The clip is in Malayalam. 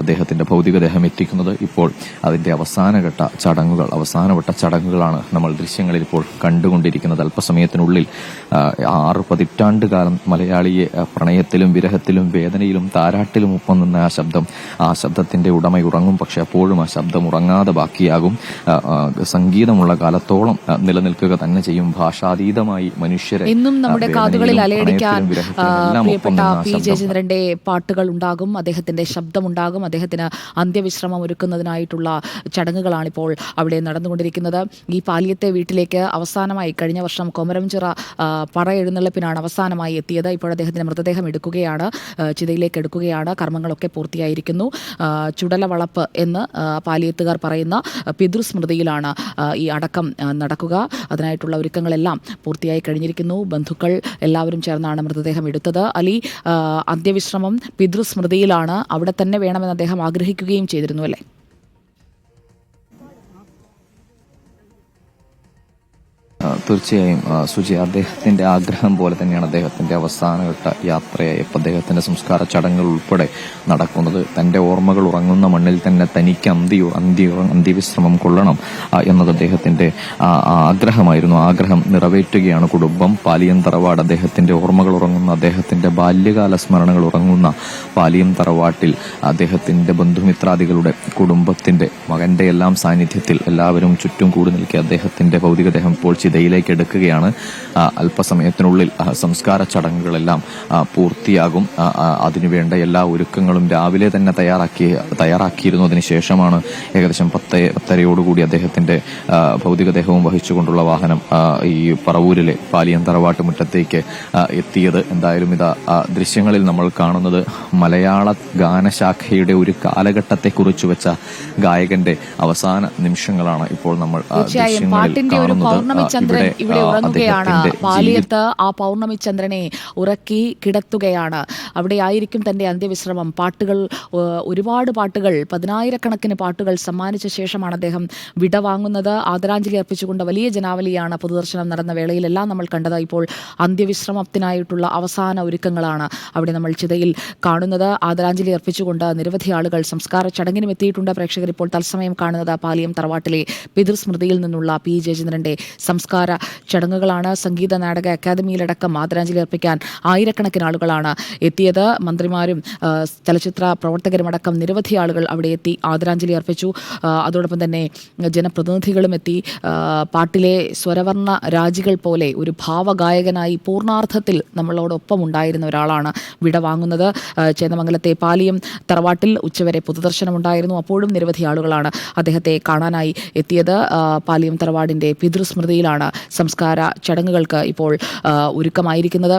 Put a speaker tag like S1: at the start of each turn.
S1: അദ്ദേഹത്തിന്റെ ഭൗതികദേഹം എത്തിക്കുന്നത്. ഇപ്പോൾ അതിന്റെ അവസാനവട്ട ചടങ്ങുകളാണ് നമ്മൾ ദൃശ്യങ്ങളിൽ ഇപ്പോൾ കണ്ടുകൊണ്ടിരിക്കുന്നത്. അല്പസമയത്തിനുള്ളിൽ 6 പതിറ്റാണ്ടുകാലം മലയാളിയെ പ്രണയത്തിലും വിരഹത്തിലും വേദനയിലും താരാട്ടിലും ഒപ്പം നിന്ന ആ ശബ്ദത്തിന്റെ ഉടമ ഉറങ്ങും. പക്ഷെ അപ്പോഴും ആ ശബ്ദം ഉറങ്ങാതെ ബാക്കിയാകും. സംഗീതമുള്ള കാലത്തോളം നിലനിൽക്കുക തന്നെ ചെയ്യും. ഭാഷാതീതമായി മനുഷ്യരെ
S2: എന്നും നമ്മുടെ കാതുകളിൽ അലയടിക്കാൻ പ്രിയപ്പെട്ട പി ജയചന്ദ്രന്റെ പാട്ടുകൾ ഉണ്ടാകും, അദ്ദേഹത്തിന്റെ ശബ്ദമുണ്ടാകും. അദ്ദേഹത്തിന് അന്ത്യവിശ്രമം ഒരുക്കുന്നതിനായിട്ടുള്ള ചടങ്ങുകളാണിപ്പോൾ അവിടെ നടന്നുകൊണ്ടിരിക്കുന്നത്. ഈ പാലിയത്തെ വീട്ടിലേക്ക് അവസാനമായി കഴിഞ്ഞ വർഷം കൊമരംചിറ പറ എഴുന്നള്ളിപ്പിനാണ് അവസാനമായി എത്തിയത്. ഇപ്പോൾ അദ്ദേഹത്തിന്റെ മൃതദേഹം ചിതയിലേക്ക് എടുക്കുകയാണ്. കർമ്മങ്ങളൊക്കെ പൂർത്തിയായിരിക്കുന്നു. ചുടലവളപ്പ് എന്ന് പാലിയത്തുകാർ പറയുന്ന പിതൃസ്മൃതിയിലാണ് ഈ അടക്കം നടക്കുക. അതിനായിട്ടുള്ള ഒരുക്കങ്ങളെല്ലാം പൂർത്തിയായി കഴിഞ്ഞിരിക്കുന്നു. ബന്ധുക്കൾ എല്ലാവരും ചേർന്നാണ് മൃതദേഹം എടുത്തത്. അലി, അന്ത്യവിശ്രമം പിതൃസ്മൃതിയിലാണ്, അവിടെ തന്നെ വേണമെന്ന് അദ്ദേഹം ആഗ്രഹിക്കുകയും ചെയ്തിരുന്നു അല്ലേ?
S1: തീർച്ചയായും സുജി, അദ്ദേഹത്തിന്റെ ആഗ്രഹം പോലെ തന്നെയാണ് അദ്ദേഹത്തിന്റെ അവസാനഘട്ട യാത്രയായപ്പോൾ അദ്ദേഹത്തിന്റെ സംസ്കാര ചടങ്ങുകൾ ഉൾപ്പെടെ നടക്കുന്നത്. തന്റെ ഓർമ്മകൾ ഉറങ്ങുന്ന മണ്ണിൽ തന്നെ തനിക്ക് അന്ത്യവിശ്രമം കൊള്ളണം എന്നത് അദ്ദേഹത്തിന്റെ ആഗ്രഹമായിരുന്നു. ആഗ്രഹം നിറവേറ്റുകയാണ് കുടുംബം. പാലിയം തറവാട് അദ്ദേഹത്തിന്റെ ഓർമ്മകൾ ഉറങ്ങുന്ന, അദ്ദേഹത്തിന്റെ ബാല്യകാല സ്മരണകൾ ഉറങ്ങുന്ന പാലിയം തറവാട്ടിൽ അദ്ദേഹത്തിന്റെ ബന്ധുമിത്രാദികളുടെ കുടുംബത്തിന്റെ മകന്റെ എല്ലാം സാന്നിധ്യത്തിൽ എല്ലാവരും ചുറ്റും കൂടി നിൽക്കി അദ്ദേഹത്തിന്റെ ഭൗതികദേഹം ഇപ്പോൾ ചിതയിലേക്ക് എടുക്കുകയാണ്. അല്പസമയത്തിനുള്ളിൽ സംസ്കാര ചടങ്ങുകളെല്ലാം പൂർത്തിയാകും. അതിനുവേണ്ട എല്ലാ ഒരുക്കങ്ങളും രാവിലെ തന്നെ തയ്യാറാക്കിയിരുന്നു. അതിനുശേഷമാണ് ഏകദേശം 10:30 അദ്ദേഹത്തിന്റെ ഭൗതികദേഹവും വഹിച്ചുകൊണ്ടുള്ള വാഹനം ഈ പറവൂരിലെ പാലിയം തറവാട്ട് മുറ്റത്തേക്ക് എത്തിയത്. എന്തായാലും ഇതാ ദൃശ്യങ്ങളിൽ നമ്മൾ കാണുന്നത് മലയാള ഗാനശാഖയുടെ ഒരു കാലഘട്ടത്തെ കുറിച്ച് വെച്ച ഗായകന്റെ അവസാന നിമിഷങ്ങളാണ് ഇപ്പോൾ നമ്മൾ ദൃശ്യങ്ങളിൽ കാണുന്നത്.
S2: ഇവിടെ ഉറങ്ങുകയാണ്. പാലിയത്ത് ആ പൗർണമി ചന്ദ്രനെ ഉറക്കി കിടത്തുകയാണ്. അവിടെ ആയിരിക്കും തന്റെ അന്ത്യവിശ്രമം. ഒരുപാട് പാട്ടുകൾ, 10,000-കണക്കിന് പാട്ടുകൾ സമ്മാനിച്ച ശേഷമാണ് അദ്ദേഹം വിടവാങ്ങുന്നത്. ആദരാഞ്ജലി അർപ്പിച്ചുകൊണ്ട് വലിയ ജനാവലിയാണ് പൊതുദർശനം നടന്ന വേളയിലെല്ലാം നമ്മൾ കണ്ടത്. ഇപ്പോൾ അന്ത്യവിശ്രമത്തിനായിട്ടുള്ള അവസാന ഒരുക്കങ്ങളാണ് അവിടെ നമ്മൾ ചിതയിൽ കാണുന്നത്. ആദരാഞ്ജലി അർപ്പിച്ചുകൊണ്ട് നിരവധി ആളുകൾ സംസ്കാര ചടങ്ങിനും എത്തിയിട്ടുണ്ട്. പ്രേക്ഷകർ ഇപ്പോൾ തത്സമയം കാണുന്നത് പാലിയം തറവാട്ടിലെ പിതൃസ്മൃതിയിൽ നിന്നുള്ള പി ജയചന്ദ്രന്റെ സംസ്കാര ചടങ്ങുകളാണ്. സംഗീത നാടക അക്കാദമിയിലടക്കം ആദരാഞ്ജലി അർപ്പിക്കാൻ ആയിരക്കണക്കിന് ആളുകളാണ് എത്തിയത്. മന്ത്രിമാരും ചലച്ചിത്ര പ്രവർത്തകരുമടക്കം നിരവധി ആളുകൾ അവിടെ എത്തി ആദരാഞ്ജലി അർപ്പിച്ചു. അതോടൊപ്പം തന്നെ ജനപ്രതിനിധികളും എത്തി. പാട്ടിലെ സ്വരവർണ്ണ രാജികൾ പോലെ ഒരു ഭാവഗായകനായി പൂർണ്ണാർത്ഥത്തിൽ നമ്മളോടൊപ്പം ഉണ്ടായിരുന്ന ഒരാളാണ് വിടവാങ്ങുന്നത്. ചേന്ദമംഗലത്തെ പാലിയം തറവാട്ടിൽ ഉച്ചവരെ പൊതുദർശനമുണ്ടായിരുന്നു. അപ്പോഴും നിരവധി ആളുകളാണ് അദ്ദേഹത്തെ കാണാനായി എത്തിയത്. പാലിയം തറവാടിന്റെ പിതൃസ്മൃതിയിലാണ് സംസ്കാര ചടങ്ങുകൾക്ക് ഇപ്പോൾ ഒരുക്കമായിരിക്കുന്നത്.